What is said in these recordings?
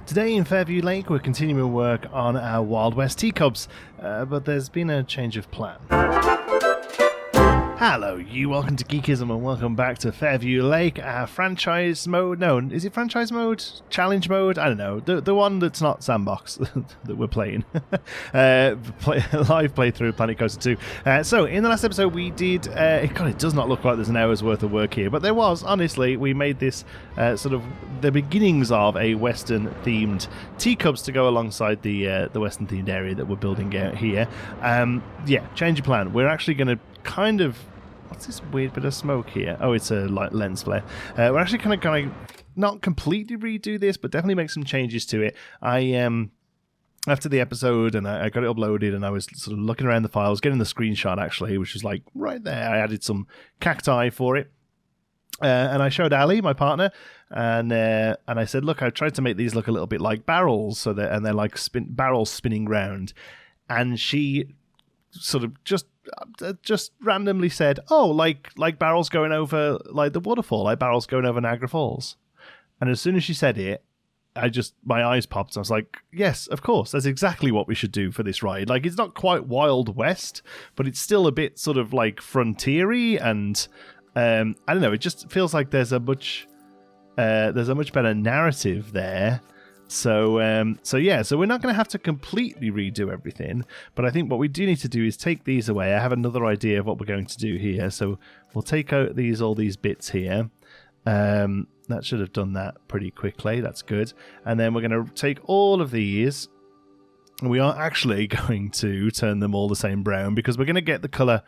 Today in Fairview Lake, we're continuing work on our Wild West teacups, but there's been a change of plan. Hello, you. Welcome to Geekism and welcome back to Fairview Lake, our franchise mode. No, is it franchise mode? Challenge mode? I don't know. The one that's not sandbox that we're playing. Live playthrough Planet Coaster 2. So, in the last episode, we did... God, it does not look like there's an hour's worth of work here, but there was, honestly. We made this sort of the beginnings of a Western-themed teacups to go alongside the Western-themed area that we're building out here. Yeah, change of plan. We're actually going to kind of... What's this weird bit of smoke here? Oh, it's a lens flare. We're actually kind of not completely redo this, but definitely make some changes to it. After the episode, and I got it uploaded, and I was sort of looking around the files, getting the screenshot actually, which was like right there. I added some cacti for it, and I showed Ali, my partner, and I said, look, I tried to make these look a little bit like barrels, and they're like barrels spinning round, and she sort of just randomly said, oh, like barrels going over like the waterfall, like barrels going over Niagara Falls. And as soon as she said it, my eyes popped. I was like, yes, of course, that's exactly what we should do for this ride. Like, it's not quite Wild West, but it's still a bit sort of like frontiery, and I don't know, it just feels like there's a much better narrative there. So we're not going to have to completely redo everything, but I think what we do need to do is take these away. I have another idea of what we're going to do here, so we'll take out all these bits here. That should have done that pretty quickly. That's good. And then we're going to take all of these, and we are actually going to turn them all the same brown because we're going to get the colour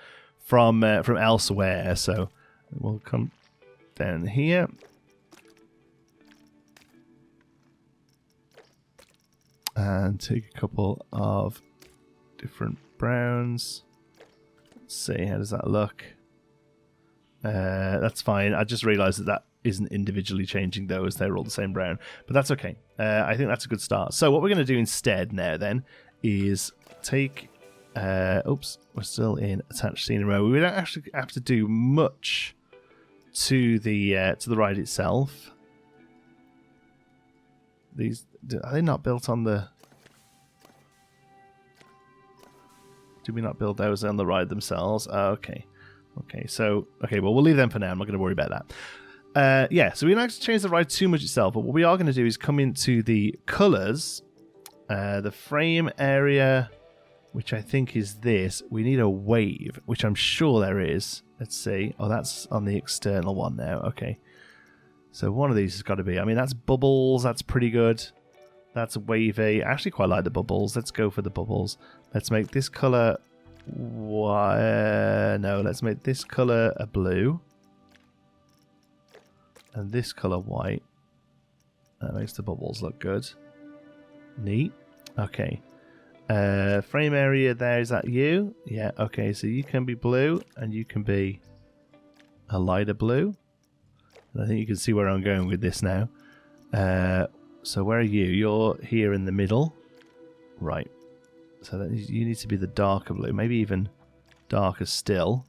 from elsewhere. So we'll come down here. And take a couple of different browns. Let's see, how does that look? That's fine. I just realised that isn't individually changing those. They're all the same brown. But that's okay. I think that's a good start. So what we're going to do instead now then is take... oops, we're still in attached scenery. We don't actually have to do much to the ride itself. These... Are they not built on the... Did we not build those on the ride themselves? Oh, okay. Okay, well, we'll leave them for now. I'm not going to worry about that. Yeah, so we don't have to change the ride too much itself, but what we are going to do is come into the colours, the frame area, which I think is this. We need a wave, which I'm sure there is. Let's see. Oh, that's on the external one now. Okay. So one of these has got to be... I mean, that's bubbles. That's pretty good. That's wavy. I actually quite like the bubbles. Let's go for the bubbles. Let's make this colour... No, let's make this colour a blue. And this colour white. That makes the bubbles look good. Neat. Okay. Frame area there, is that you? Yeah, okay. So you can be blue and you can be a lighter blue. And I think you can see where I'm going with this now. So where are you? You're here in the middle. Right. So you need to be the darker blue. Maybe even darker still.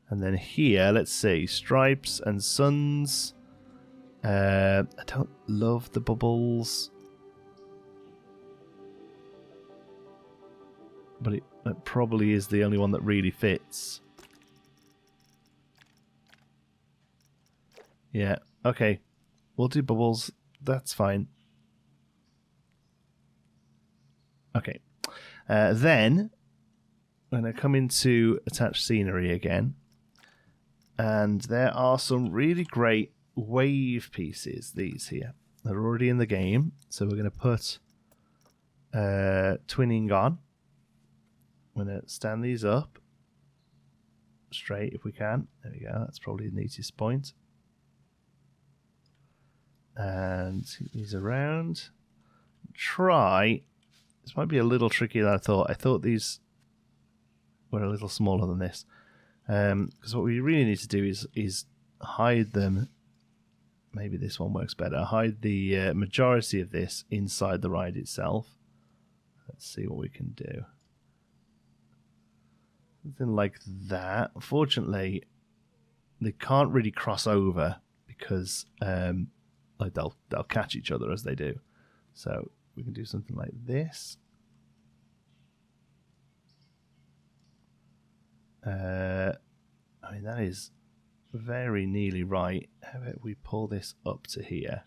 And then here, let's see. Stripes and suns. I don't love the bubbles. But it probably is the only one that really fits. Yeah. Okay. We'll do bubbles. That's fine. Okay. Then I'm going to come into attached scenery again. And there are some really great wave pieces, these here. They're already in the game. So we're going to put twinning on. I'm going to stand these up straight if we can. There we go. That's probably the neatest point. And these around. Try. This might be a little trickier than I thought. I thought these were a little smaller than this. Because what we really need to do is hide them. Maybe this one works better. Hide the majority of this inside the ride itself. Let's see what we can do. Something like that. Unfortunately, they can't really cross over because like they'll catch each other as they do. So we can do something like this. I mean, that is very nearly right. How about we pull this up to here?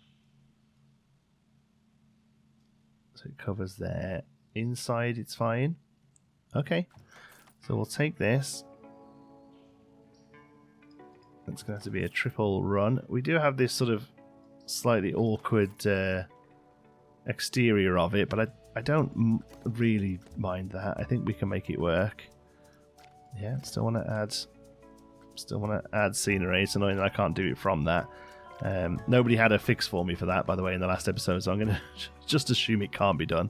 So it covers there. Inside, it's fine. Okay. So we'll take this. It's going to have to be a triple run. We do have this sort of slightly awkward exterior of it, but I don't really mind that. I think we can make it work. Yeah, still want to add scenery. It's annoying that I can't do it from that. Nobody had a fix for me for that, by the way, in the last episode, so I'm going to just assume it can't be done.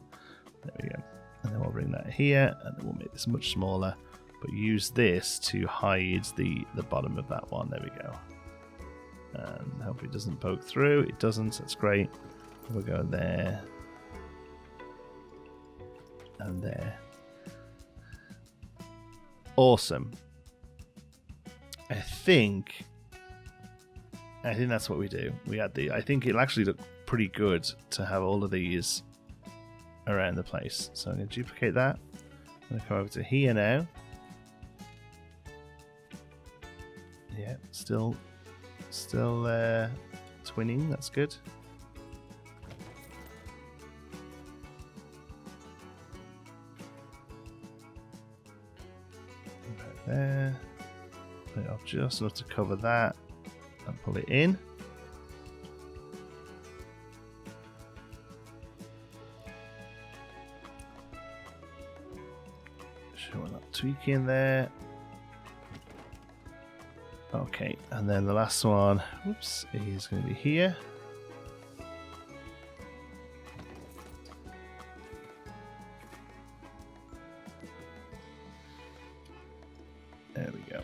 There we go. And then we'll bring that here, and then we'll make this much smaller, but use this to hide the bottom of that one. There we go. And hopefully it doesn't poke through. It doesn't. That's great. We'll go there. And there. Awesome. I think that's what we do. I think it'll actually look pretty good to have all of these around the place. So I'm going to duplicate that. I'm going to come over to here now. Yeah, still twinning. That's good. Right there. Put it off just enough to cover that and pull it in. Sure we're not tweaking there. Okay, and then the last one, whoops, is going to be here. There we go.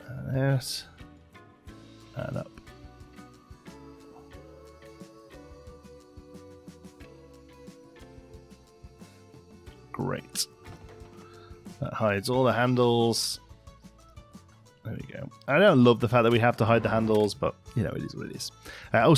And out. And up. Great. That hides all the handles. There we go. I don't love the fact that we have to hide the handles, but you know, it is what it is.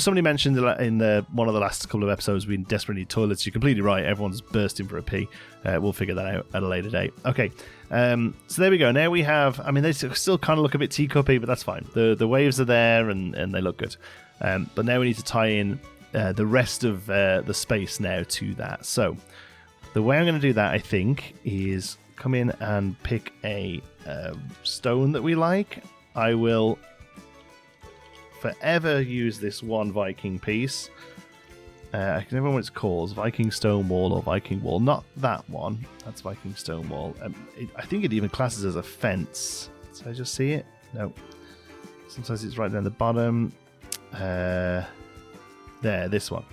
Somebody mentioned in one of the last couple of episodes we desperately need toilets. You're completely right. Everyone's bursting for a pee. We'll figure that out at a later date. Okay. So there we go. Now we have, I mean, they still kind of look a bit teacuppy, but that's fine. The waves are there and they look good. But now we need to tie in the rest of the space now to that. So the way I'm going to do that, I think, is come in and pick a stone that we like. I will forever use this one Viking piece. I can never remember what it's called. Viking stone wall or Viking wall. Not that one. That's Viking stone wall. I think it even classes as a fence. Did I just see it? No. Sometimes it's right down the bottom. There, this one.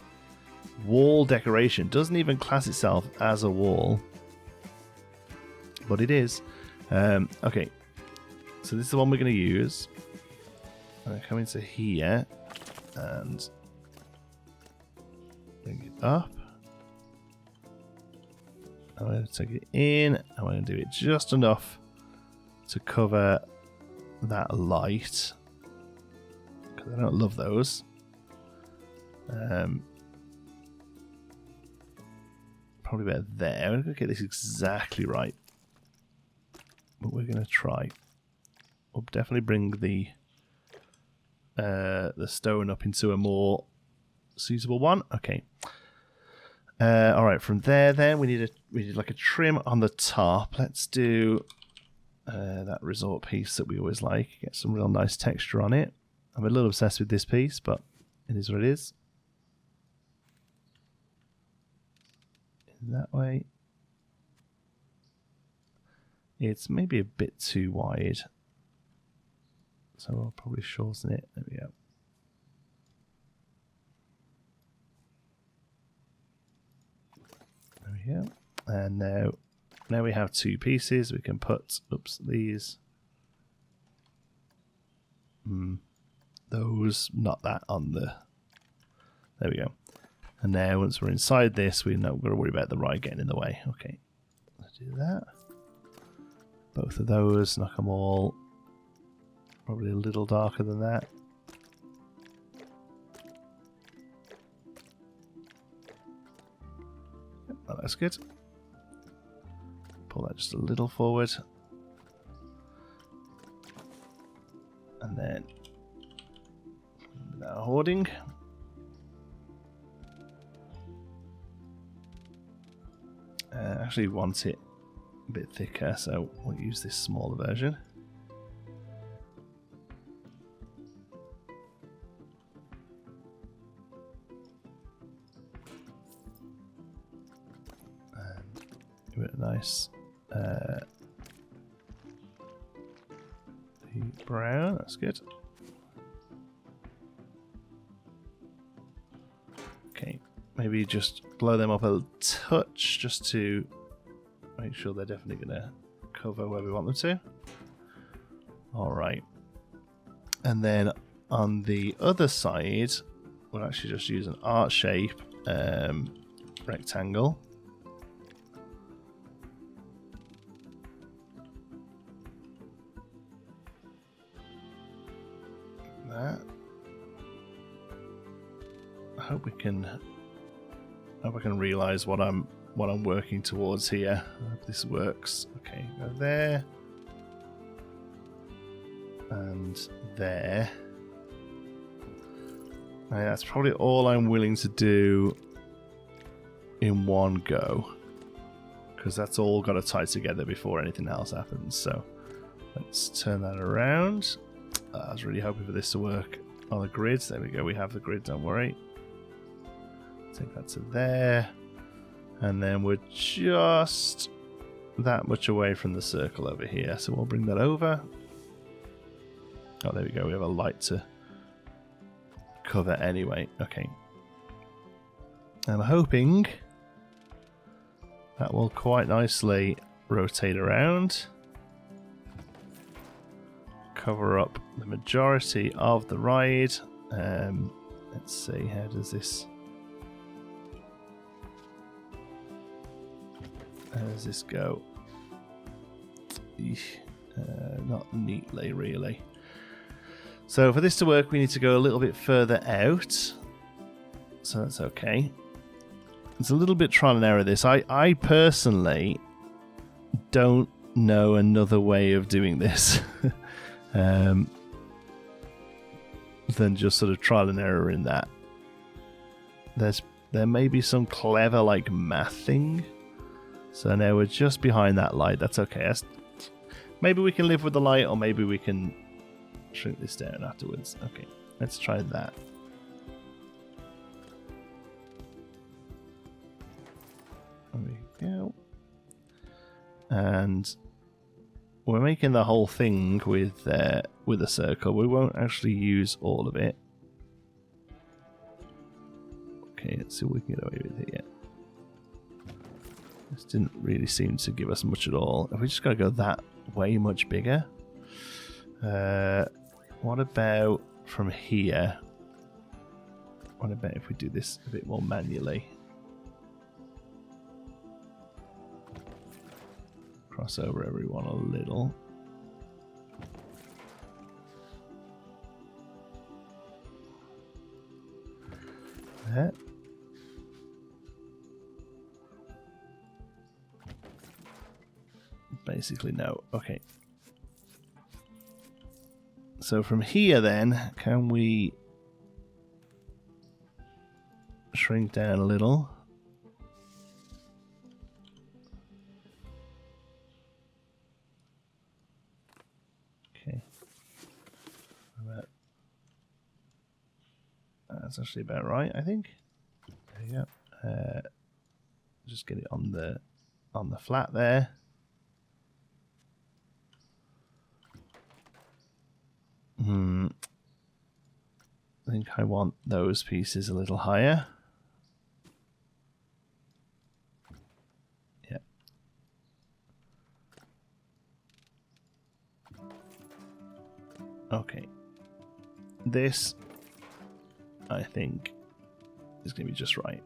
Wall decoration. Doesn't even class itself as a wall. But it is. Okay. So this is the one we're going to use. I'm going to come into here and bring it up. I'm going to take it in. I'm going to do it just enough to cover that light. Because I don't love those. Probably about there. I'm going to get this exactly right. But we're going to try. We'll definitely bring the stone up into a more suitable one. Okay. All right. From there, then we need like a trim on the top. Let's do that resort piece that we always like. Get some real nice texture on it. I'm a little obsessed with this piece, but it is what it is. In that way. It's maybe a bit too wide. So I'll probably shorten it. There we go. There we go. And now we have two pieces. We can put, these. Those, not that on the. There we go. And now once we're inside this, we're not going to worry about the ride getting in the way. Okay. Let's do that. both of those, knock them all probably a little darker than that. Yep, that looks good. Pull that just a little forward. And then that hoarding. Actually want it a bit thicker, so we'll use this smaller version. And give it a nice brown, that's good. Okay, maybe just blow them up a touch just to make sure they're definitely going to cover where we want them to. Alright. And then on the other side, we'll actually just use an art shape rectangle. That. I hope I can realize what I'm working towards here. I hope this works. Okay, go there. And there. And that's probably all I'm willing to do in one go. Because that's all got to tie together before anything else happens. So let's turn that around. I was really hoping for this to work on the grid. There we go, we have the grid, don't worry. Take that to there. And then we're just that much away from the circle over here. So we'll bring that over. Oh, there we go. We have a light to cover anyway. Okay. I'm hoping that will quite nicely rotate around. Cover up the majority of the ride. Let's see, how does this... How does this go? Not neatly, really. So for this to work, we need to go a little bit further out. So that's okay. It's a little bit trial and error, this. I personally don't know another way of doing this than just sort of trial and error in that. There may be some clever, like, math thing. So now we're just behind that light. That's okay. Maybe we can live with the light, or maybe we can shrink this down afterwards. Okay, let's try that. There we go. And we're making the whole thing with a circle. We won't actually use all of it. Okay, let's see what we can get away with here. This didn't really seem to give us much at all. Have we just got to go that way much bigger? What about from here? What about if we do this a bit more manually? Cross over everyone a little. There. Basically no. Okay. So from here then, can we shrink down a little? Okay. That's actually about right, I think. There you go. Just get it on the flat there. I think I want those pieces a little higher. Yeah. Okay. This, I think, is going to be just right.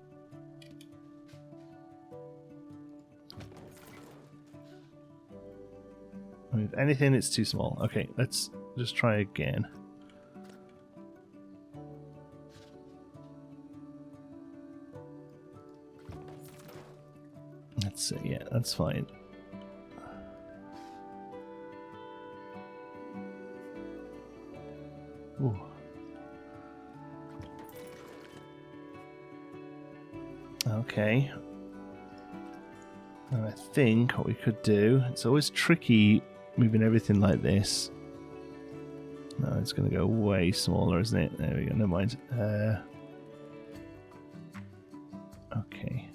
If anything, it's too small. Okay, let's just try again. Let's see, yeah, that's fine. Ooh. Okay. And I think what we could do, it's always tricky moving everything like this. No, it's going to go way smaller, isn't it? There we go, never mind. Okay.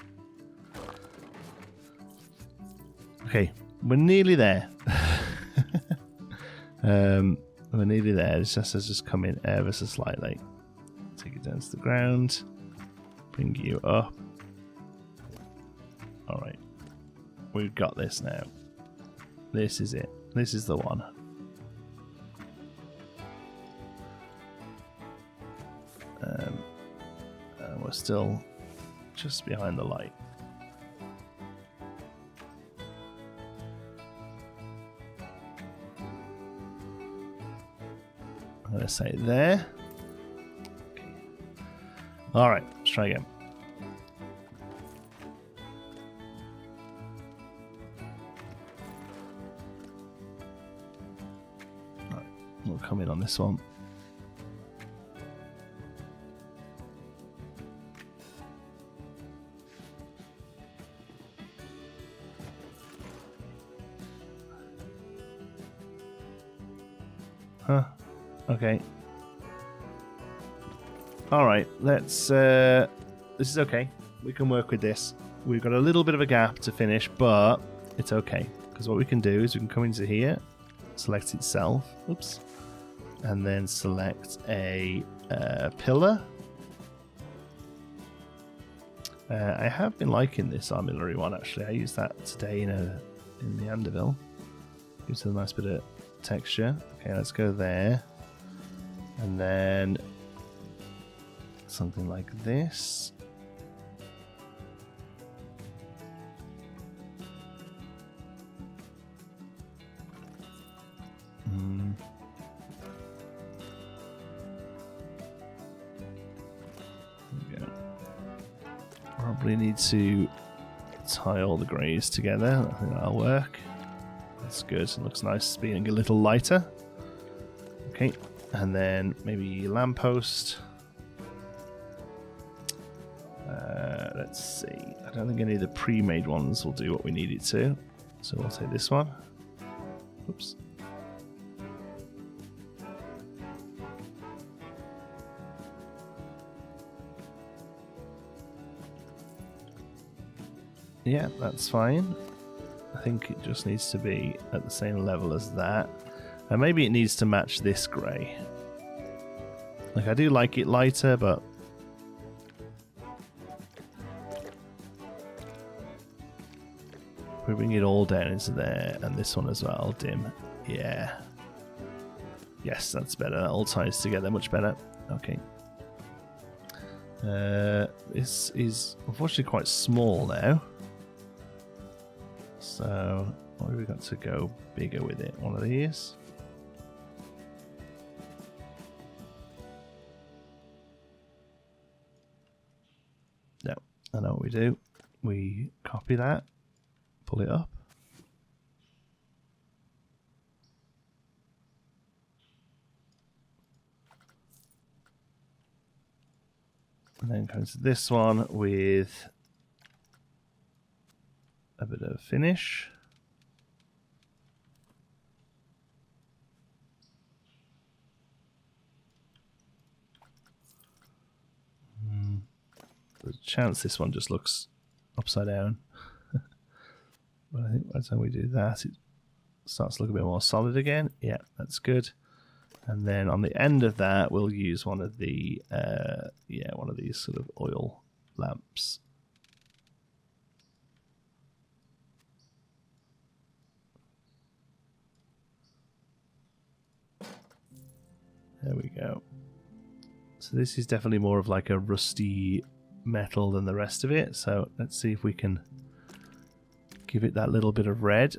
Okay, we're nearly there. We're nearly there. It just has just come in ever so slightly. Take it down to the ground. Bring you up. Alright. We've got this now. This is it. This is the one. And we're still just behind the light. I'm going to say there. Okay. Alright, let's try again. Alright, we'll come in on this one. Huh. Okay. Alright, let's... this is okay. We can work with this. We've got a little bit of a gap to finish, but it's okay. Because what we can do is we can come into here, select itself, oops, and then select a pillar. I have been liking this armillary one, actually. I used that today in Meanderville. Gives it a nice bit of texture. Okay, let's go there. And then something like this. There we go. Probably need to tie all the greys together. I think that'll work. That's good. It looks nice being a little lighter. Okay, and then maybe lamppost. Let's see. I don't think any of the pre-made ones will do what we need it to. So we'll take this one. Oops. Yeah, that's fine. I think it just needs to be at the same level as that. And maybe it needs to match this grey. Like, I do like it lighter, but... we bring it all down into there, and this one as well, dim. Yeah. Yes, that's better. That all ties together much better. Okay. This is unfortunately quite small now. So, what have we got to go bigger with it? One of these. No, I know what we do. We copy that, pull it up. And then comes to this one with a bit of finish. There's a chance this one just looks upside down. But I think by the time we do that, it starts to look a bit more solid again. Yeah, that's good. And then on the end of that, we'll use one of the, one of these sort of oil lamps. There we go. So this is definitely more of like a rusty metal than the rest of it. So let's see if we can give it that little bit of red.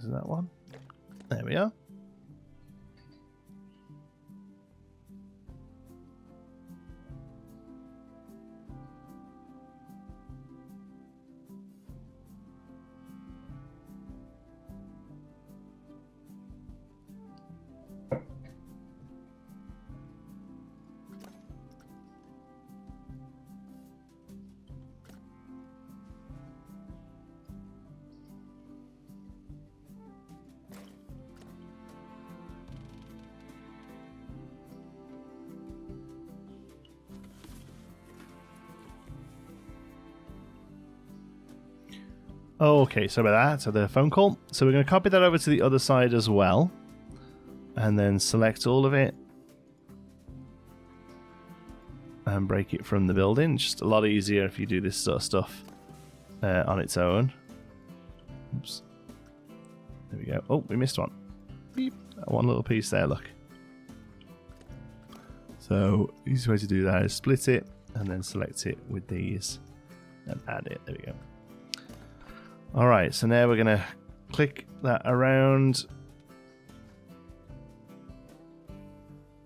Is that one? There we are. Okay, sorry about that. So the phone call. So we're going to copy that over to the other side as well. And then select all of it. And break it from the building. Just a lot easier if you do this sort of stuff on its own. Oops. There we go. Oh, we missed one. Beep. That one little piece there, look. So, the easiest way to do that is split it and then select it with these and add it. There we go. Alright, so now we're going to click that around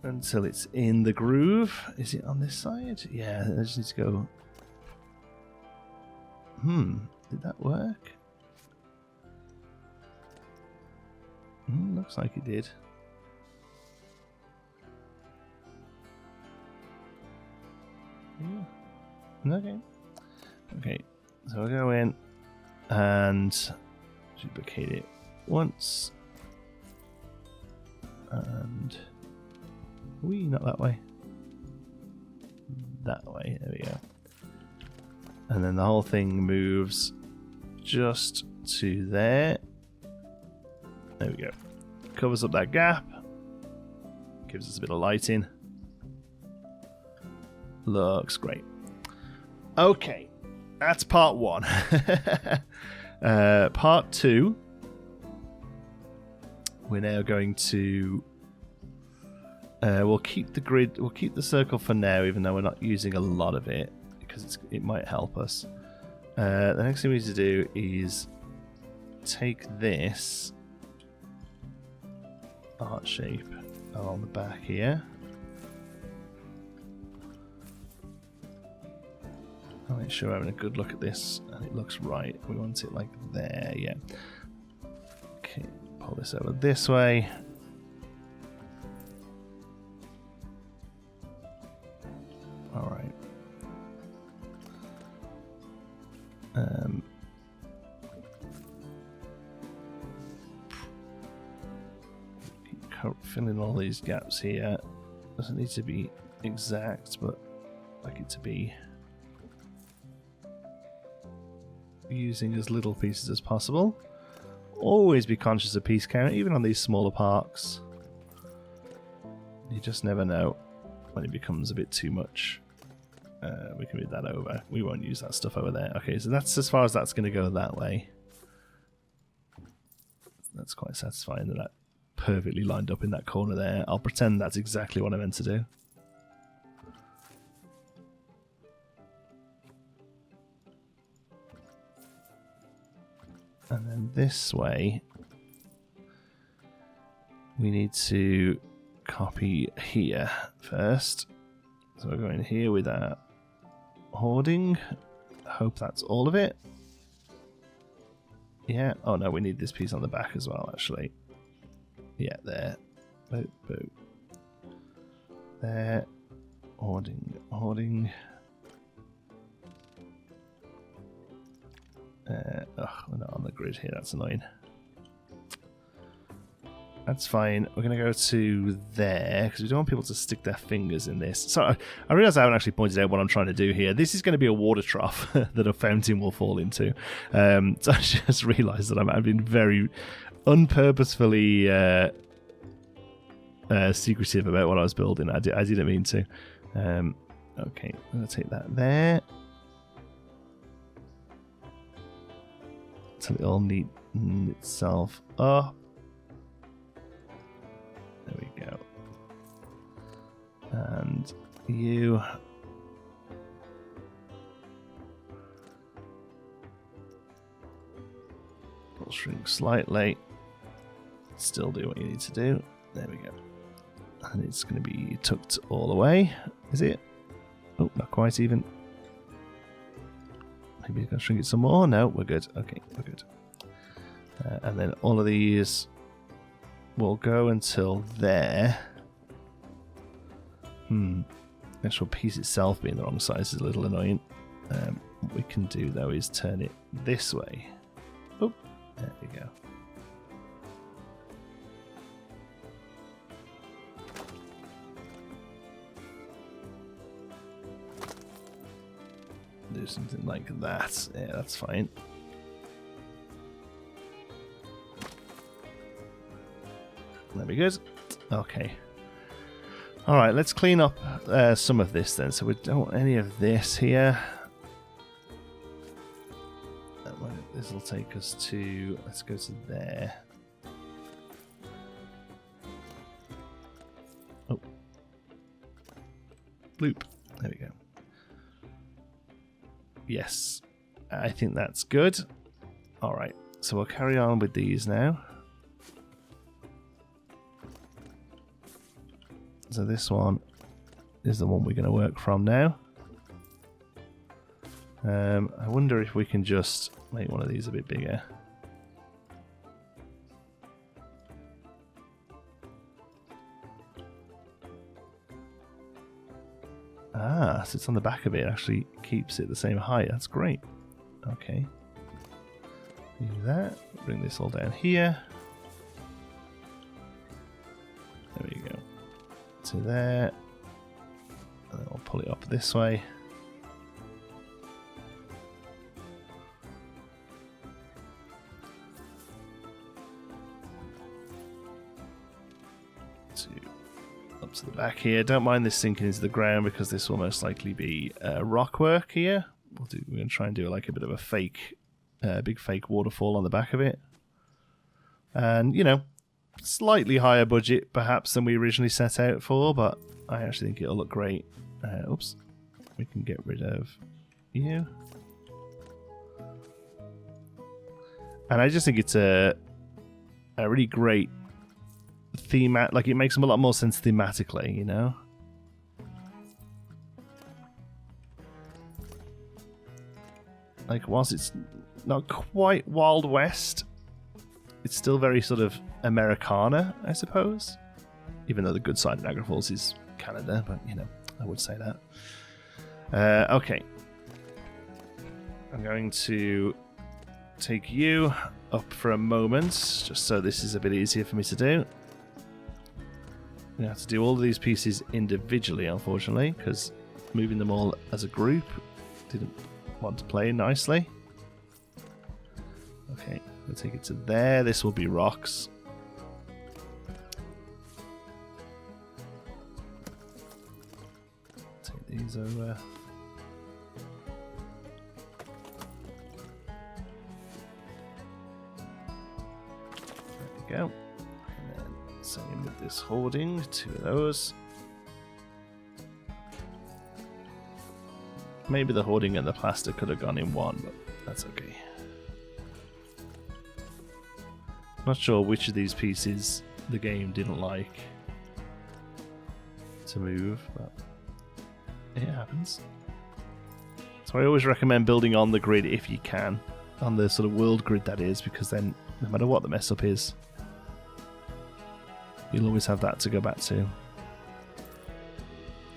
until it's in the groove. Is it on this side? Yeah, I just need to go. Did that work? Looks like it did. Yeah. Okay, so we'll go in and duplicate it once. And not that way. That way, there we go. And then the whole thing moves just to there. There we go. Covers up that gap. Gives us a bit of lighting. Looks great. Okay, that's part one. Part two. We're now going to we'll keep the grid, we'll keep the circle for now, even though we're not using a lot of it, because it might help us. The next thing we need to do is take this art shape along the back here. I'll make sure we're having a good look at this and it looks right. We want it like there, yeah. Okay, pull this over this way. Alright. Keep filling all these gaps here. Doesn't need to be exact, but I like it to be using as little pieces as possible. Always be conscious of piece count, even on these smaller parks. You just never know when it becomes a bit too much. We can move that over. We won't use that stuff over there. Okay, so that's as far as that's going to go that way. That's quite satisfying that perfectly lined up in that corner there. I'll pretend that's exactly what I meant to do. And then this way, we need to copy here first. So we're going here with our hoarding. I hope that's all of it. Yeah. Oh no, we need this piece on the back as well, actually. Yeah, there. Boop, boop. There. Hoarding, hoarding. We're not on the grid here, that's annoying. That's fine. We're going to go to there, because we don't want people to stick their fingers in this. So I realise I haven't actually pointed out what I'm trying to do here. This is going to be a water trough that a fountain will fall into. So I just realised that I've been very unpurposefully secretive about what I was building. I didn't mean to. Okay, I'm going to take that there. Until it all neatens itself up. There we go. And you. Will shrink slightly. still do what you need to do. There we go. And it's going to be tucked all away. Is it? Oh, not quite even. Maybe I can shrink it some more. No, we're good. Okay, we're good. And then all of these will go until there. The actual piece itself being the wrong size is a little annoying. What we can do though is turn it this way. Oh, there we go. Do something like that. Yeah, that's fine. There we go. Okay. Alright, let's clean up some of this then. So we don't want any of this here. This will take us to... Let's go to there. Oh. Loop. There we go. Yes. I think that's good. Alright, so we'll carry on with these now. So this one is the one we're going to work from now. I wonder if we can just make one of these a bit bigger. Ah, so it's on the back of it. It actually keeps it the same height. That's great. Okay. Do that. Bring this all down here. There we go. To there. And then I'll pull it up this way. Up to the back here. Don't mind this sinking into the ground because this will most likely be rockwork here. We're going to try and do like a bit of a fake, big fake waterfall on the back of it. And, you know, slightly higher budget perhaps than we originally set out for, but I actually think it'll look great. Oops. We can get rid of you. And I just think it's a really great theme, like it makes them a lot more sense thematically, you know. Like whilst it's not quite Wild West, it's still very sort of Americana, I suppose. Even though the good side of Niagara Falls is Canada, but you know, I would say that. Okay, I'm going to take you up for a moment, just so this is a bit easier for me to do. We have to do all of these pieces individually, unfortunately, because moving them all as a group didn't want to play nicely. Okay, we'll take it to there. This will be rocks. Take these over. There we go. Same with this hoarding, 2 of those. Maybe the hoarding and the plaster could have gone in one, but that's okay. Not sure which of these pieces the game didn't like to move, but it happens. So I always recommend building on the grid if you can, on the sort of world grid that is, because then no matter what the mess up is, you'll always have that to go back to.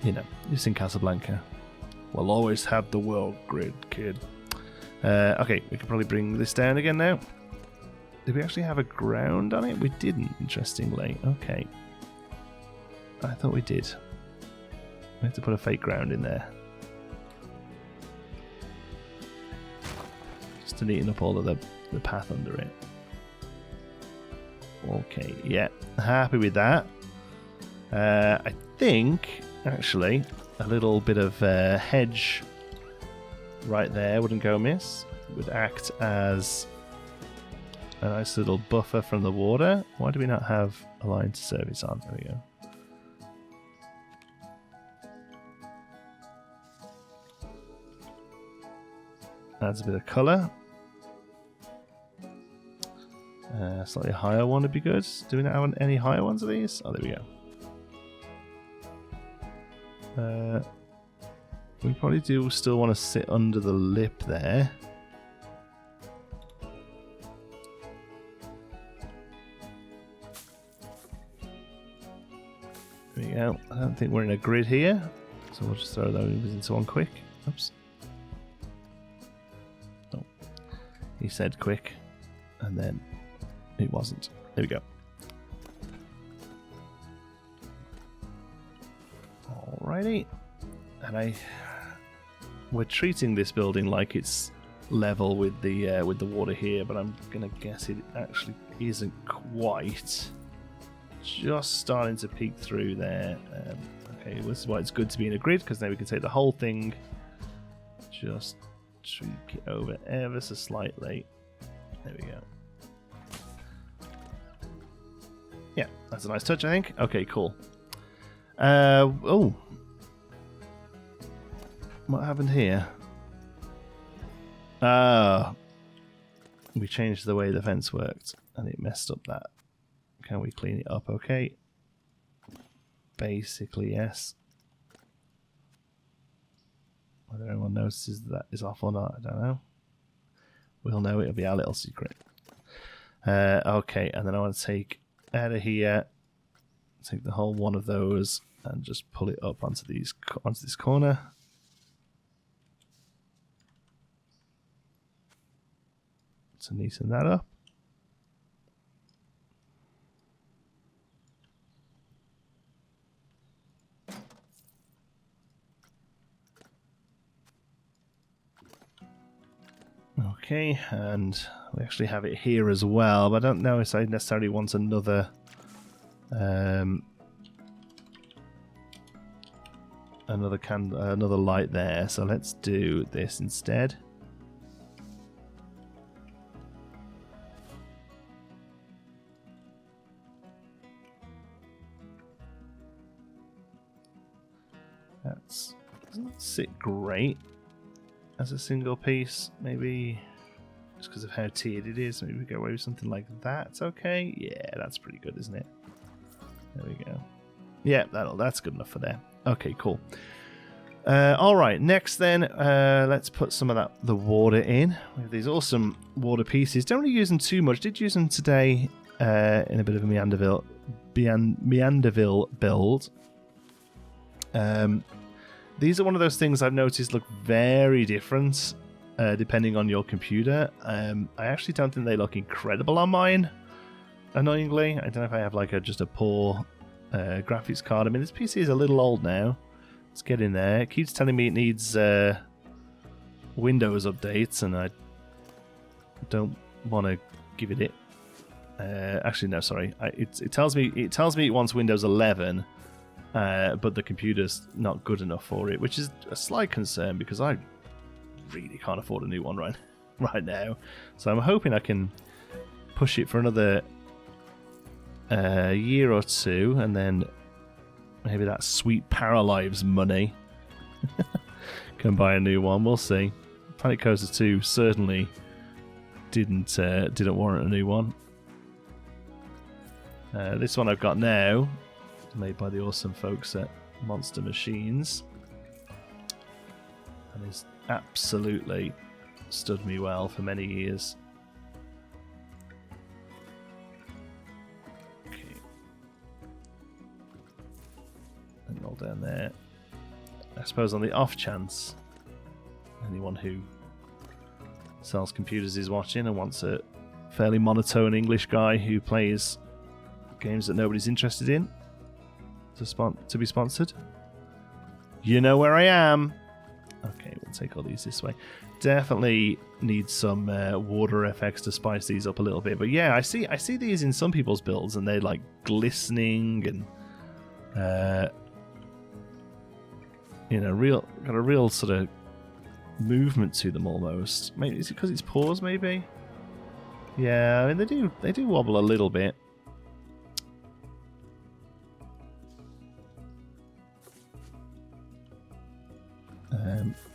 You know, it's in Casablanca. We'll always have the world grid, kid. Okay, we can probably bring this down again now. Did we actually have a ground on it? We didn't, interestingly. Okay. I thought we did. We have to put a fake ground in there. Just to neaten up all of the path under it. Okay, yeah, happy with that. I think, actually, a little bit of hedge right there wouldn't go amiss. It would act as a nice little buffer from the water. Why do we not have a line to service on? There we go. Adds a bit of colour. Slightly higher one would be good. Do we not have any higher ones of these? Oh, there we go. We probably do still want to sit under the lip there. There we go. I don't think we're in a grid here, so we'll just throw those into one quick. Oops. Oh, he said quick, and then it wasn't. There we go. Alrighty, and we're treating this building like it's level with the water here, but I'm gonna guess it actually isn't quite. Just starting to peek through there. Okay, this is why it's good to be in a grid, because now we can take the whole thing, just tweak it over ever so slightly. There we go. Yeah, that's a nice touch, I think. Okay, cool. Oh, what happened here? We changed the way the fence worked, and it messed up that. Can we clean it up? Okay. Basically, yes. Whether anyone notices that is off or not, I don't know. We'll know. It'll be our little secret. Okay, and then I want to take out of here, take the whole one of those, and just pull it up onto this corner. To neaten that up. Okay, and we actually have it here as well, but I don't know if I necessarily want another another light there, so let's do this instead. That doesn't sit great as a single piece. Maybe just because of how tiered it is, maybe we go away with something like that. Okay, yeah, that's pretty good, isn't it? There we go. Yeah, that's good enough for there. Okay, cool. All right, next then, let's put some of the water in. We have these awesome water pieces. Don't really use them too much. Did use them today in a bit of a Meanderville build. These are one of those things I've noticed look very different depending on your computer. I actually don't think they look incredible on mine, annoyingly. I don't know if I have like just a poor graphics card. I mean, this PC is a little old now. Let's get in there. It keeps telling me it needs Windows updates, and I don't want to give it. Actually, no, sorry. It tells me it wants Windows 11. But the computer's not good enough for it, which is a slight concern because I really can't afford a new one right now. So I'm hoping I can push it for another year or two, and then maybe that sweet Paralives money can buy a new one. We'll see. Planet Coaster 2 certainly didn't warrant a new one. This one I've got now, made by the awesome folks at Monster Machines, and has absolutely stood me well for many years. Okay, and all down there. I suppose on the off chance anyone who sells computers is watching and wants a fairly monotone English guy who plays games that nobody's interested in to be sponsored, you know where I am. Okay, we'll take all these this way. Definitely need some water effects to spice these up a little bit. But yeah, I see these in some people's builds, and they're like glistening and got a real sort of movement to them almost. Maybe is it because it's paws? Maybe. Yeah, I mean they do wobble a little bit.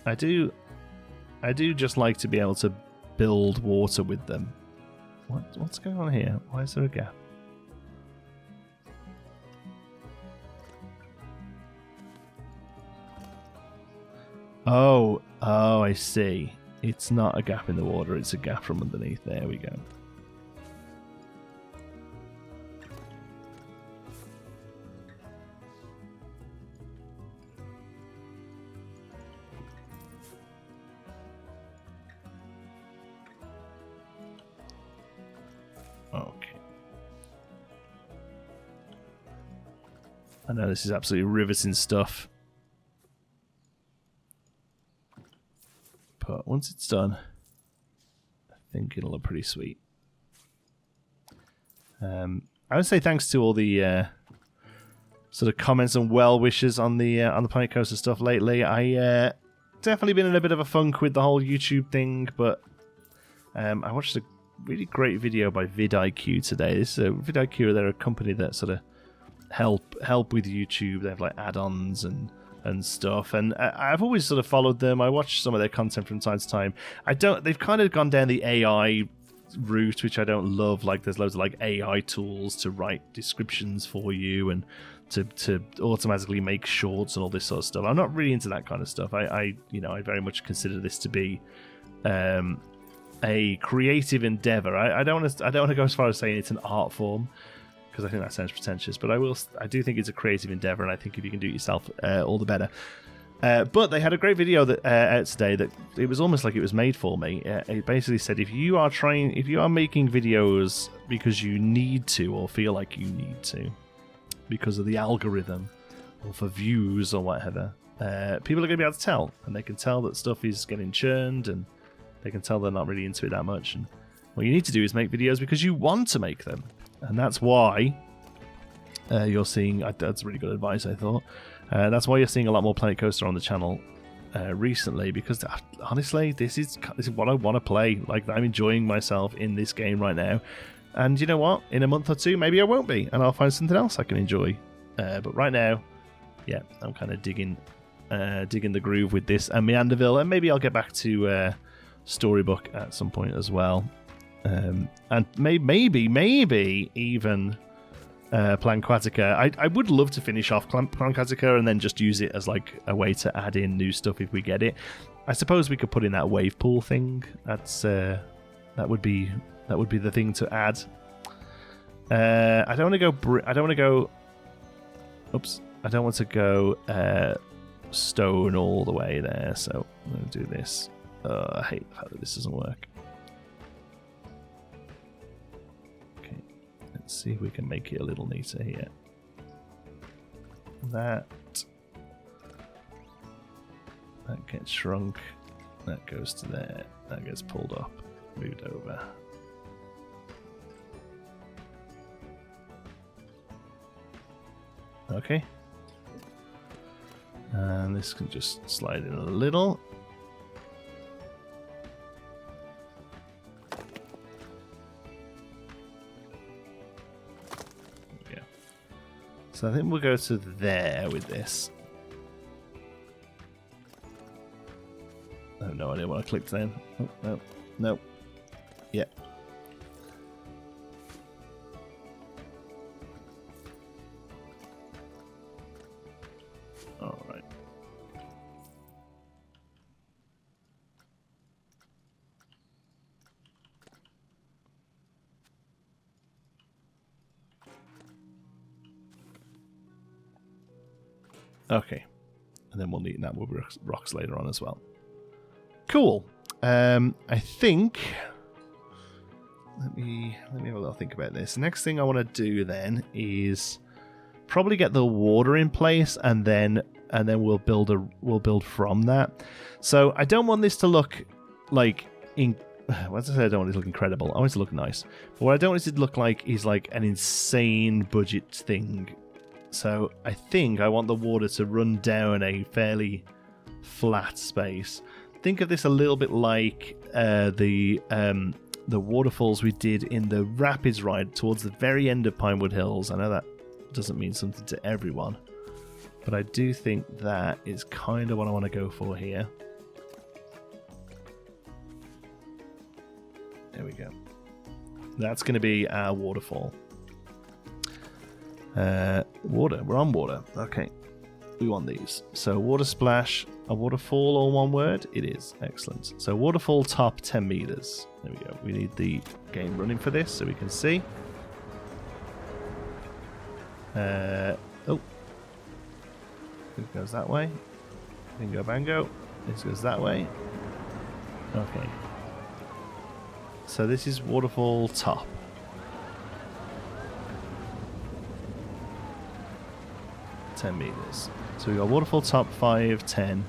I do just like to be able to build water with them. What's going on here? Why is there a gap? Oh, I see. It's not a gap in the water, it's a gap from underneath. There we go. Okay. I know this is absolutely riveting stuff. But once it's done, I think it'll look pretty sweet. I would say thanks to all the sort of comments and well wishes on the Planet Coaster stuff lately. I definitely been in a bit of a funk with the whole YouTube thing, but I watched a really great video by vidIQ today. This vidIQ, they're a company that sort of help with YouTube. They have like add-ons and stuff, and I've always sort of followed them. I watch some of their content from time to time. They've kind of gone down the AI route, which I don't love. Like there's loads of like AI tools to write descriptions for you and to automatically make shorts and all this sort of stuff. I'm not really into that kind of stuff. I very much consider this to be a creative endeavor. I don't want to go as far as saying it's an art form, because I think that sounds pretentious, but I do think it's a creative endeavor, and I think if you can do it yourself, all the better. But they had a great video that out today that it was almost like it was made for me. It basically said if you are making videos because you need to or feel like you need to, because of the algorithm or for views or whatever, people are going to be able to tell, and they can tell that stuff is getting churned, and they can tell they're not really into it that much. And what you need to do is make videos because you want to make them. And that's why you're seeing... That's really good advice, I thought. That's why you're seeing a lot more Planet Coaster on the channel recently, because honestly, this is what I want to play. Like, I'm enjoying myself in this game right now. And you know what? In a month or two, maybe I won't be, and I'll find something else I can enjoy. But right now, yeah, I'm kind of digging the groove with this and Meanderville, and maybe I'll get back to Storybook at some point as well. And maybe even Planquatica. I would love to finish off Planquatica and then just use it as like a way to add in new stuff if we get it. I suppose we could put in that wave pool thing. That would be the thing to add. I don't want to go stone all the way there. So I'm going to do this. I hate the fact that this doesn't work. Let's see if we can make it a little neater here. That gets shrunk. That goes to there. That gets pulled up, moved over. Okay. And this can just slide in a little. So I think we'll go to there with this. I have no idea what I clicked then. Oh, no. Yeah. All right. Okay, and then we'll need that with rocks later on as well. Cool. I think. Let me have a little think about this. The next thing I want to do then is probably get the water in place, and then we'll build from that. So I don't want this to look like As I said, I don't want it to look incredible. I want it to look nice. But what I don't want it to look like is like an insane budget thing. So I think I want the water to run down a fairly flat space. Think of this a little bit like the waterfalls we did in the Rapids ride towards the very end of Pinewood Hills. I know that doesn't mean something to everyone, but I do think that is kind of what I want to go for here. There we go. That's going to be our waterfall. Water. We're on water. Okay. We want these. So water splash, a waterfall, all one word? It is. Excellent. So waterfall top 10 meters. There we go. We need the game running for this so we can see. Oh. It goes that way. Bingo bango. This goes that way. Okay. So this is waterfall top. $10. So we got waterfall top 5, 10,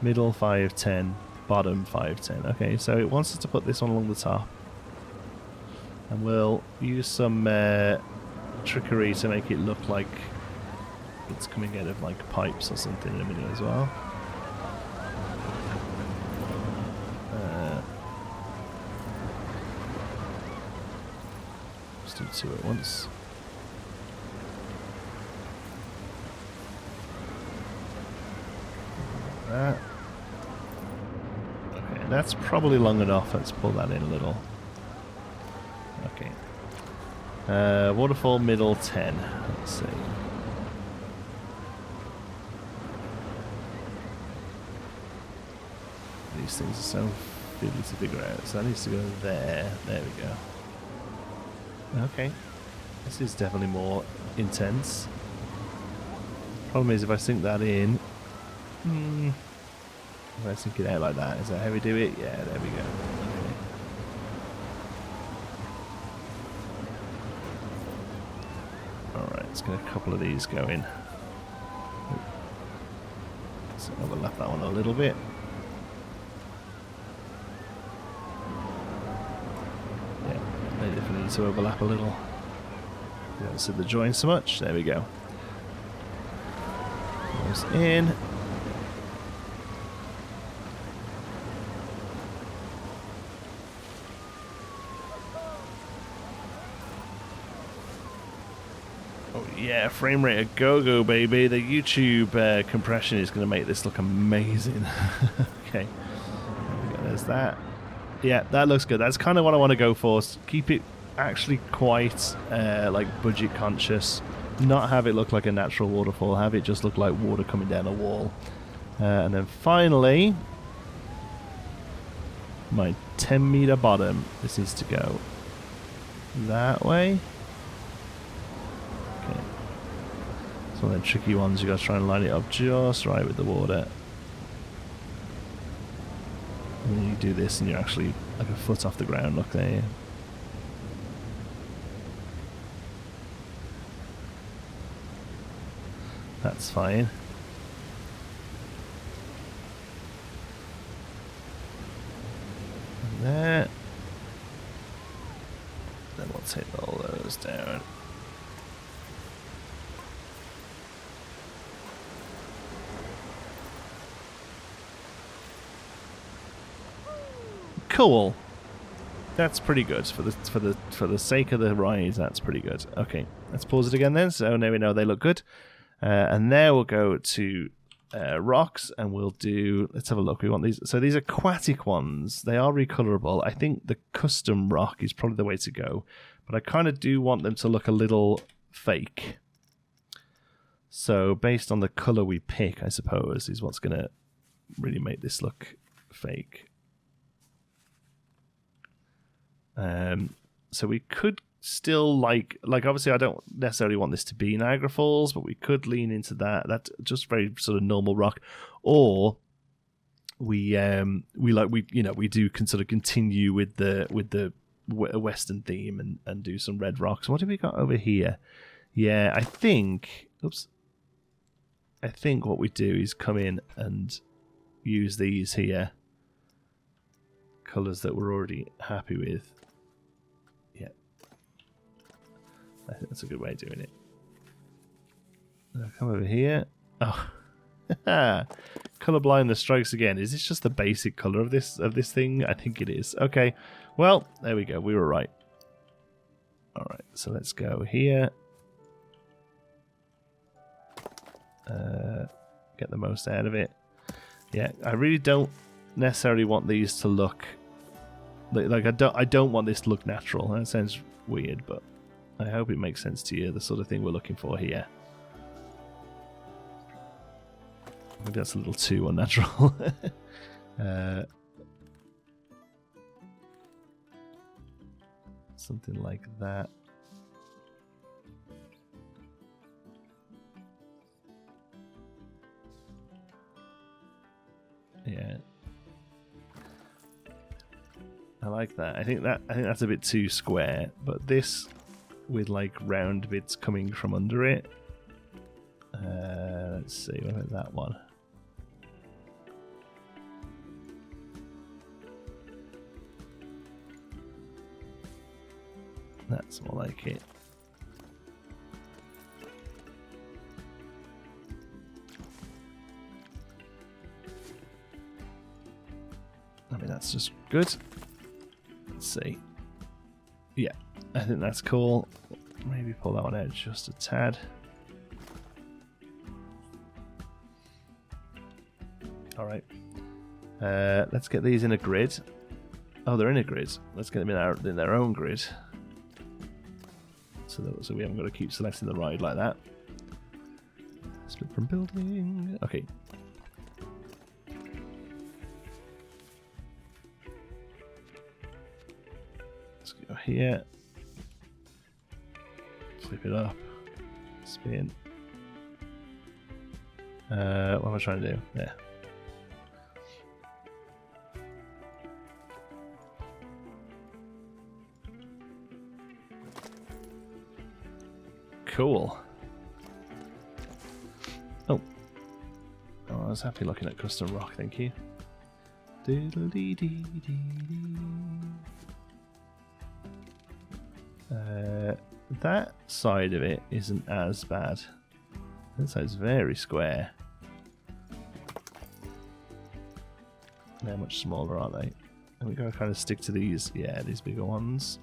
middle 5, 10, bottom 5, 10. Okay, so it wants us to put this one along the top. And we'll use some trickery to make it look like it's coming out of like pipes or something in a minute as well. Let's do two at once. That. Okay, that's probably long enough. Let's pull that in a little. Okay. Waterfall middle 10. Let's see. These things are so fiddly to figure out. So that needs to go there. There we go. Okay. This is definitely more intense. Problem is if I sink that in. If I sink it out like that, is that how we do it? Yeah, there we go. Okay. Alright, let's get a couple of these going. Let's overlap that one a little bit. Yeah, they definitely need to overlap a little. You don't see the join so much. There we go. Goes in. Yeah, frame rate a go-go, baby. The YouTube compression is going to make this look amazing. Okay. There's that. Yeah, that looks good. That's kind of what I want to go for. Keep it actually quite like budget conscious. Not have it look like a natural waterfall. Have it just look like water coming down a wall. And then finally, my 10-meter bottom. This needs to go that way. It's one of the tricky ones, you got to try and line it up just right with the water. And then you do this and you're actually like a foot off the ground, look there. That's fine. And there. Then we'll take all those down. Cool. That's pretty good for the sake of the ride. That's pretty good. Okay, let's pause it again then. So now we know they look good, and now we'll go to rocks and we'll do. Let's have a look. We want these. So these aquatic ones. They are recolorable. I think the custom rock is probably the way to go, but I kind of do want them to look a little fake. So based on the color we pick, I suppose, is what's gonna really make this look fake. So we could still like obviously I don't necessarily want this to be Niagara Falls, but we could lean into that. That's just very sort of normal rock, or we do sort of continue with the Western theme and do some red rocks. What have we got over here? Yeah, I think what we do is come in and use these here colors that we're already happy with. I think that's a good way of doing it. I'll come over here. Oh, color blindness strikes again. Is this just the basic color of this thing? I think it is. Okay, well there we go. We were right. All right, so let's go here. Get the most out of it. Yeah, I really don't necessarily want these to look like I don't want this to look natural. That sounds weird, but I hope it makes sense to you, the sort of thing we're looking for here. Maybe that's a little too unnatural. Something like that. Yeah. I like that. I think that's a bit too square, but this with like round bits coming from under it. Let's see, what about that one? That's more like it. I mean, that's just good. Let's see. Yeah, I think that's cool. Maybe pull that one out just a tad. All right. Let's get these in a grid. Oh, they're in a grid. Let's get them in their own grid. So we haven't got to keep selecting the ride like that. Split from building. Okay. Let's go here. Flip it up. Spin. What am I trying to do? There. Cool. Oh, I was happy looking at custom rock, thank you. That side of it isn't as bad. That side's very square. They're much smaller, aren't they? And we're going to kind of stick to these, yeah, these bigger ones.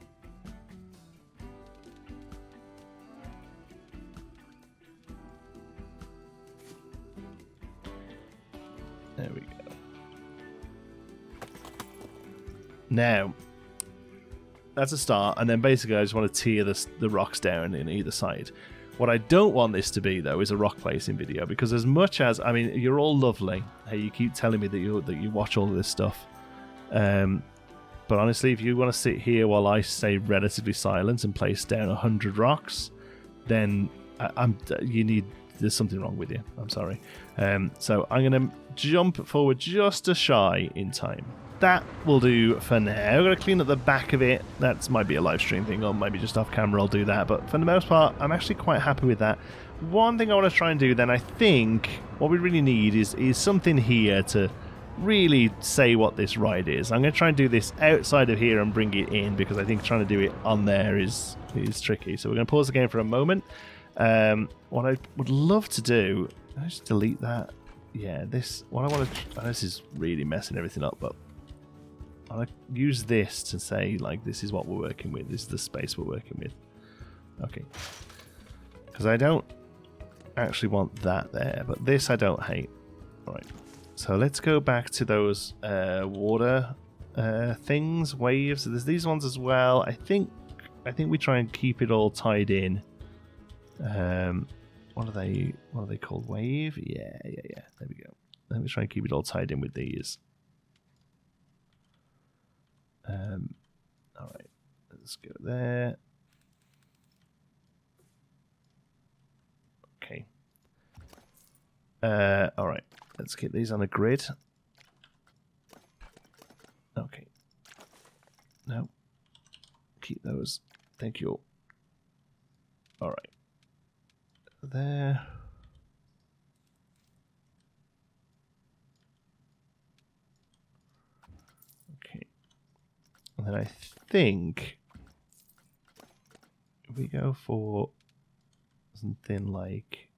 There we go. Now, that's a start, and then basically I just want to tear the rocks down in either side. What I don't want this to be, though, is a rock placing video, because as much as, I mean, you're all lovely. Hey, you keep telling me that you watch all of this stuff. But honestly, if you want to sit here while I stay relatively silent and place down 100 rocks, then there's something wrong with you. I'm sorry. So I'm going to jump forward just a shy in time. That will do for now. I'm going to clean up the back of it. That might be a live stream thing, or maybe just off camera I'll do that. But for the most part, I'm actually quite happy with that. One thing I want to try and do then, I think what we really need is something here to really say what this ride is. I'm going to try and do this outside of here and bring it in, because I think trying to do it on there is tricky. So we're going to pause the game for a moment. What I would love to do, I just delete that. Yeah, this. What I want to. This is really messing everything up, but I use this to say, like, this is what we're working with. This is the space we're working with. Okay. Because I don't actually want that there, but this I don't hate. All right. So let's go back to those water things, waves. There's these ones as well. I think we try and keep it all tied in. What are they called? Wave? Yeah. There we go. Let me try and keep it all tied in with these. All right, let's go there. Okay. All right, let's get these on a grid. Okay. No. Keep those. Thank you. All right. There. Okay. And then I think if we go for something like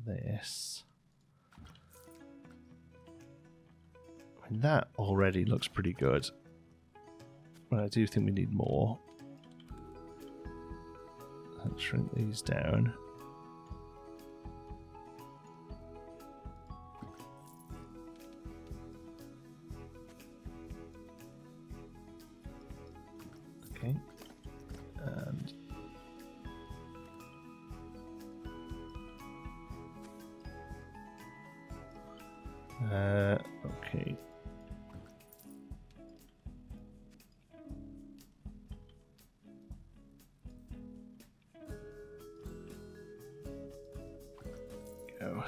this, I mean, that already looks pretty good, but I do think we need more. Let's shrink these down. Okay.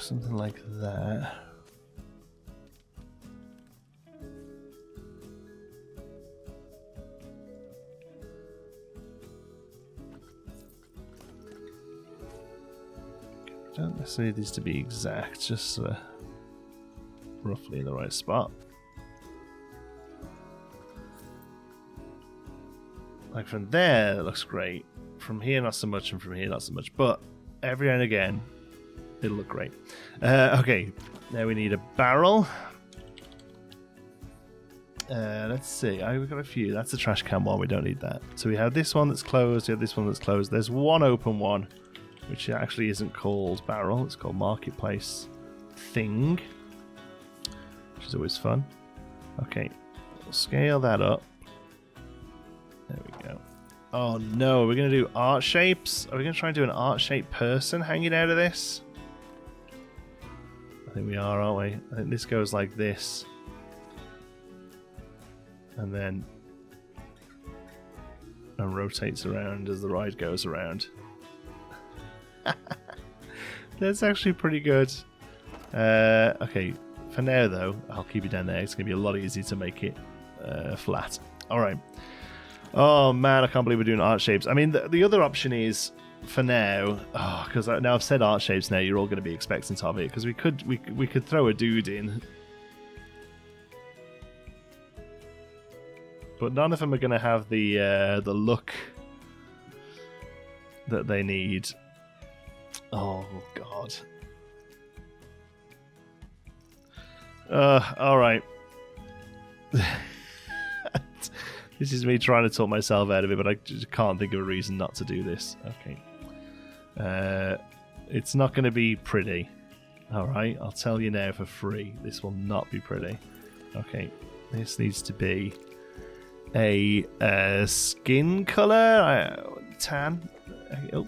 something like that. Don't necessarily need these to be exact, just roughly in the right spot. Like from there, it looks great. From here, not so much, and from here, not so much. But every now and again, it'll look great. Okay, now we need a barrel. Let's see. We've got a few. That's the trash can one. We don't need that. So we have this one that's closed. We have this one that's closed. There's one open one, which actually isn't called barrel. It's called marketplace thing, which is always fun. Okay, we'll scale that up. There we go. Oh no, we're going to do art shapes? Are we going to try and do an art shaped person hanging out of this? I think we are, aren't we? I think this goes like this. And then and rotates around as the ride goes around. That's actually pretty good. Okay, for now though, I'll keep it down there. It's going to be a lot easier to make it flat. Alright. Oh man, I can't believe we're doing art shapes. I mean, the other option is, for now, because now I've said art shapes now, you're all going to be expectant of it, because we could throw a dude in. But none of them are going to have the look that they need. Oh god. Alright. This is me trying to talk myself out of it, but I just can't think of a reason not to do this. Okay. It's not going to be pretty. Alright, I'll tell you now for free. This will not be pretty. Okay. This needs to be a skin color. Tan. Oh.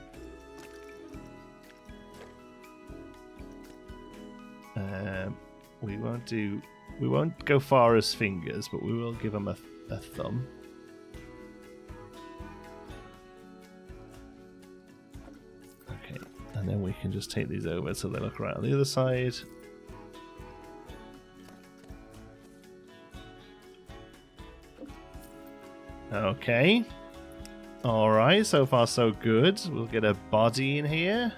We won't go far as fingers, but we will give them a thumb. Okay, and then we can just take these over so they look right on the other side. Okay. Alright, so far so good. We'll get a body in here.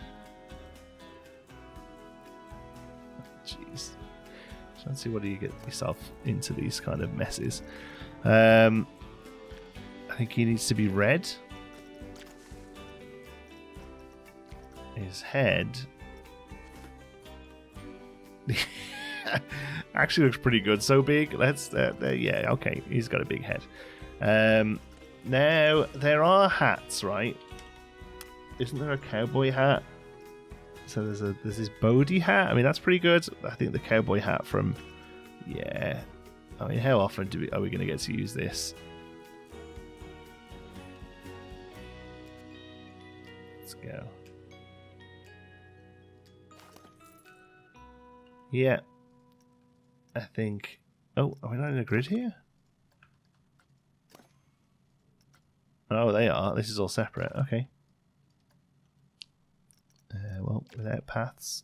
Jeez. Let's see, what do you get yourself into these kind of messes? I think he needs to be red. His head actually looks pretty good. So big. Let's yeah, okay. He's got a big head. Now there are hats, right? Isn't there a cowboy hat? So there's this Bodhi hat. I mean, that's pretty good. I think the cowboy hat from, yeah. I mean, how often are we going to get to use this? Let's go. Yeah. I think. Oh, are we not in a grid here? Oh, they are. This is all separate. Okay. Well, without paths.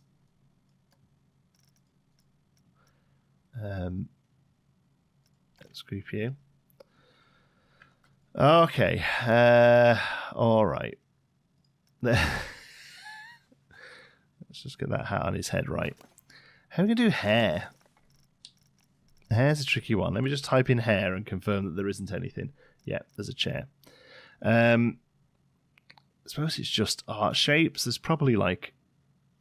Let's group you. Okay. All right. Let's just get that hat on his head right. How are we going to do hair? Hair's a tricky one. Let me just type in hair and confirm that there isn't anything. Yeah, there's a chair. I suppose it's just art shapes. There's probably like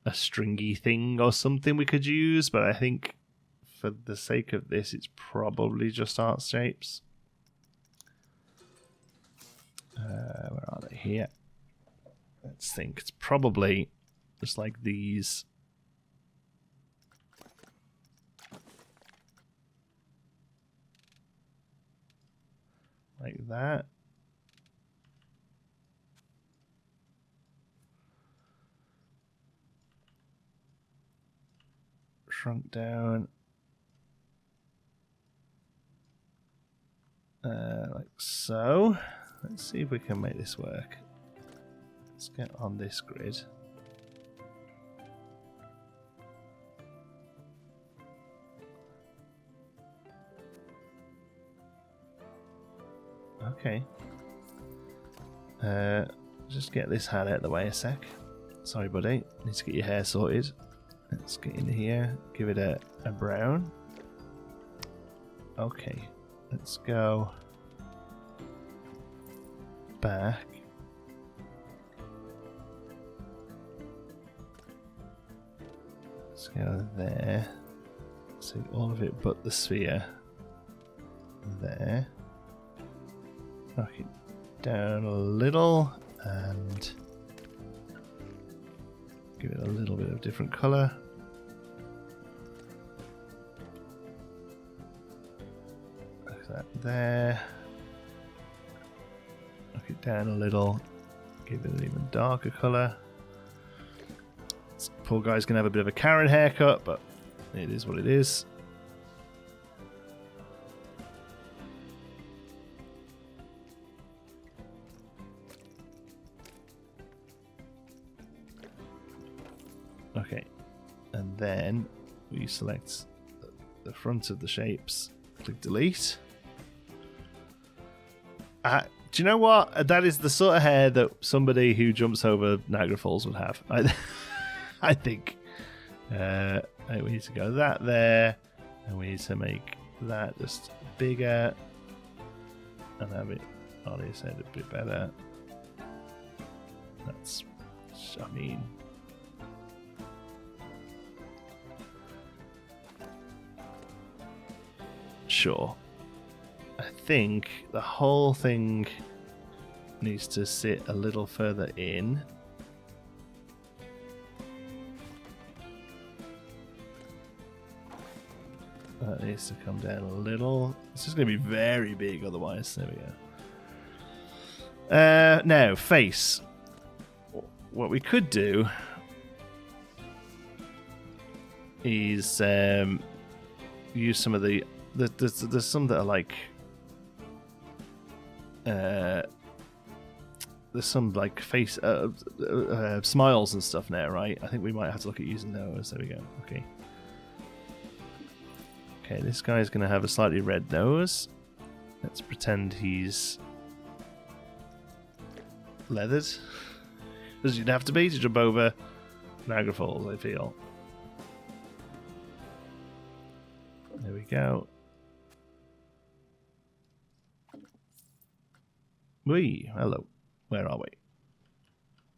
a stringy thing or something we could use, but I think for the sake of this, it's probably just art shapes. Where are they? Here. Let's think. It's probably just like these. Like that. Shrunk down. Like so. Let's see if we can make this work. Let's get on this grid. Okay. Just get this hat out of the way a sec. Sorry, buddy. Need to get your hair sorted. Let's get in here. Give it a brown. Okay. Let's go back. Let's go there. So all of it but the sphere. There. Knock it down a little and give it a little bit of different colour. Like that there. Knock it down a little. Give it an even darker colour. This poor guy's going to have a bit of a Karen haircut, but it is what it is. Okay, and then we select the front of the shapes, click delete. Do you know what? That is the sort of hair that somebody who jumps over Niagara Falls would have. I think. We need to go that there, and we need to make that just bigger and have it on his head a bit better. That's, I mean, sure. I think the whole thing needs to sit a little further in. That needs to come down a little. It's just going to be very big otherwise. There we go. Now, face. What we could do is use some of the... There's some that are like... there's some like face... smiles and stuff now, right? I think we might have to look at using those. There we go. Okay. Okay, this guy's going to have a slightly red nose. Let's pretend he's leathered. Because you'd have to be to jump over Niagara Falls, I feel. There we go. Whee! Hello. Where are we?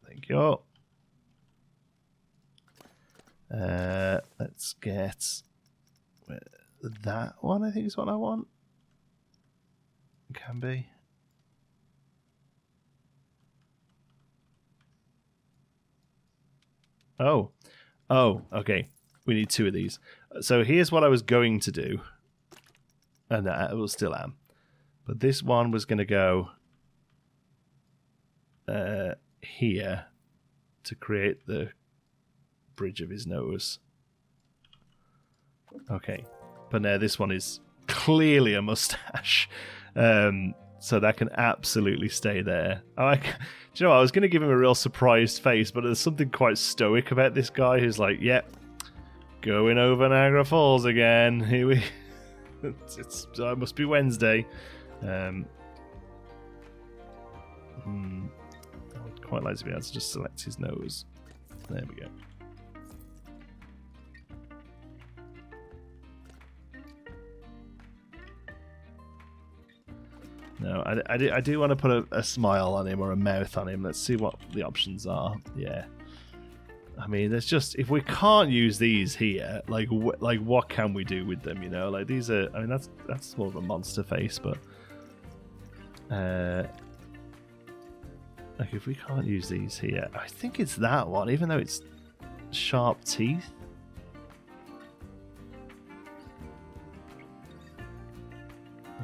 Thank you. Let's get... that one, I think, is what I want. Can be. Oh, okay. We need two of these. So here's what I was going to do, and I will still am. But this one was going to go here to create the bridge of his nose. Okay, but now this one is clearly a mustache. So that can absolutely stay there. Do you know what? I was going to give him a real surprised face, but there's something quite stoic about this guy who's like, yep, going over Niagara Falls again. Here we... it must be Wednesday. I would quite like to be able to just select his nose. There we go. No, I do want to put a smile on him or a mouth on him. Let's see what the options are. Yeah. I mean, there's just... if we can't use these here, like what can we do with them, you know? Like, these are... I mean, that's more of a monster face, but... like, if we can't use these here... I think it's that one, even though it's sharp teeth.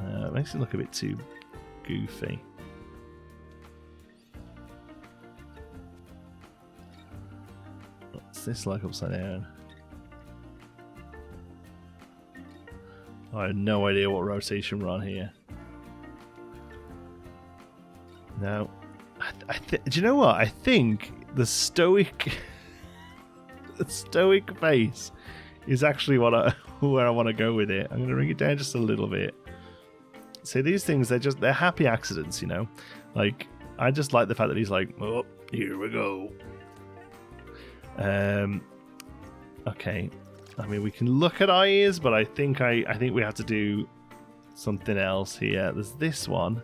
It makes it look a bit too goofy. What's this like upside down? I have no idea what rotation we're on here. No. Do you know what? I think the stoic face is actually where I want to go with it. I'm going to bring it down just a little bit. See, these things, they're happy accidents, you know? Like, I just like the fact that he's like, oh, here we go. Okay. I mean, we can look at our ears, but I think we have to do something else here. There's this one.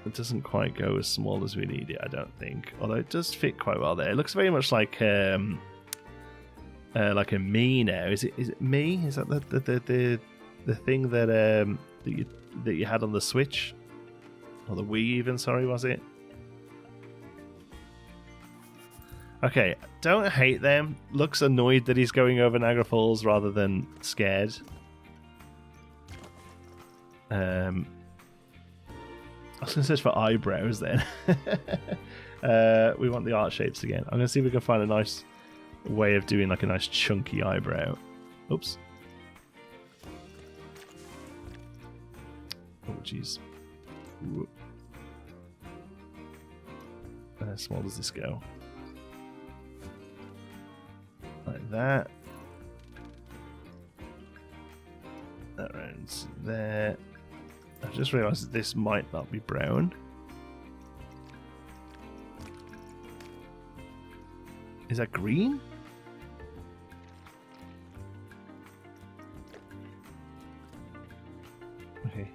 It doesn't quite go as small as we need it, I don't think. Although it does fit quite well there. It looks very much like a me now. Is it me? Is that the thing that you had on the Switch? Or the Wii even, sorry, was it? Okay, don't hate them. Looks annoyed that he's going over Niagara Falls rather than scared. I was going to search for eyebrows then. We want the art shapes again. I'm going to see if we can find a nice way of doing like a nice chunky eyebrow. Oops. Oh, jeez. How small does this go? Like that. That rounds there. I've just realised that this might not be brown. Is that green? Okay.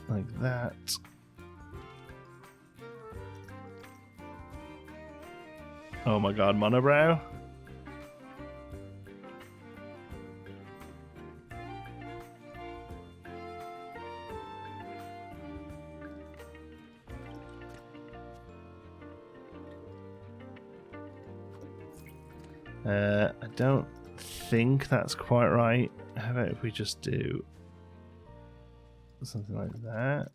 Like that. Oh my god, monobrow. I don't think that's quite right. How about if we just do something like that?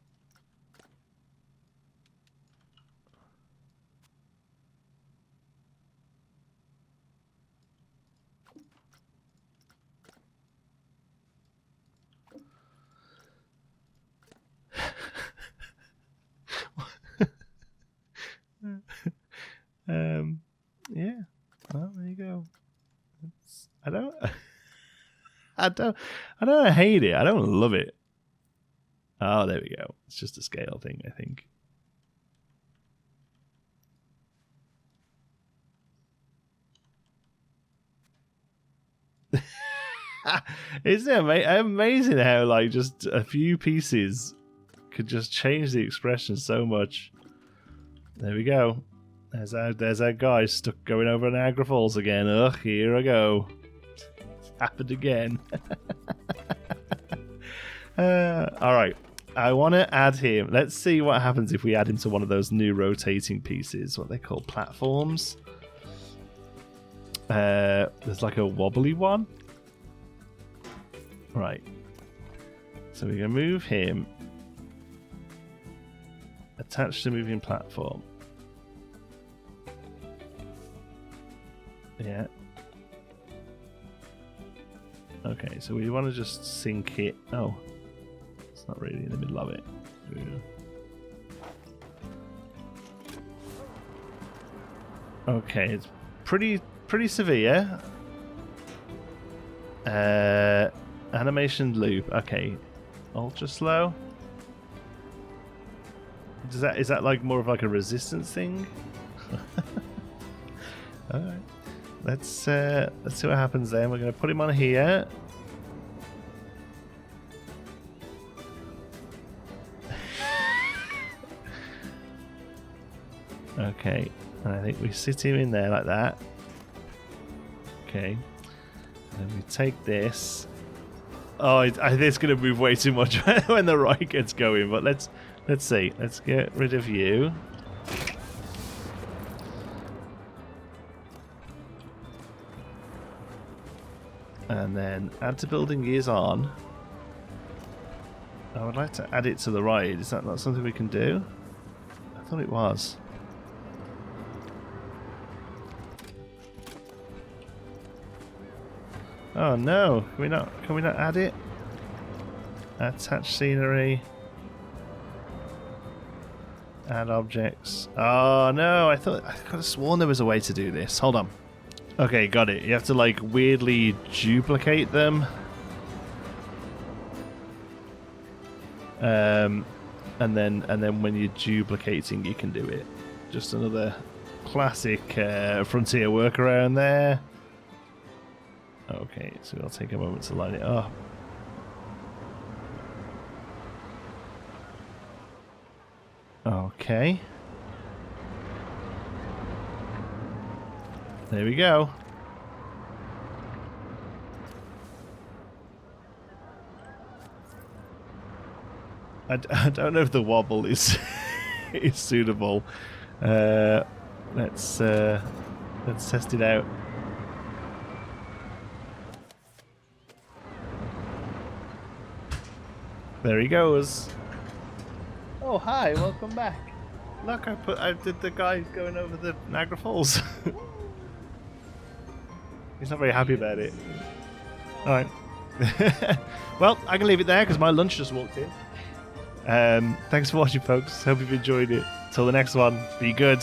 Yeah. Well, there you go. I don't hate it. I don't love it. Oh, there we go. It's just a scale thing, I think. Isn't it amazing how like just a few pieces could just change the expression so much? There we go. There's our guy stuck going over Niagara Falls again. Ugh, here I go. It's happened again. Alright. I want to add him. Let's see what happens if we add him to one of those new rotating pieces. What they call platforms. There's like a wobbly one. Right. So we're going to move him. Attach to moving platform. Yeah. Okay, so we want to just sink it. Oh, it's not really in the middle of it. Okay, it's pretty severe. Animation loop. Okay, ultra slow. Is that like more of like a resistance thing? All right. Let's see what happens then. We're going to put him on here. Okay, and I think we sit him in there like that. Okay, and then we take this. Oh, I think it's going to move way too much when the ride gets going. But let's see. Let's get rid of you. And then add to building gears on. I would like to add it to the ride. Is that not something we can do? I thought it was. Oh no! Can we not add it? Attach scenery. Add objects. Oh no, I could have sworn there was a way to do this. Hold on. Okay, got it. You have to like weirdly duplicate them. And then when you're duplicating, you can do it. Just another classic Frontier workaround there. Okay, so it'll take a moment to line it up. Okay. There we go. I don't know if the wobble is is suitable. Let's test it out. There he goes. Oh hi, welcome back. Look, I did the guy going over the Niagara Falls. He's not very happy about it. All right. Well, I can leave it there because my lunch just walked in. Thanks for watching, folks. Hope you've enjoyed it. Till the next one, be good.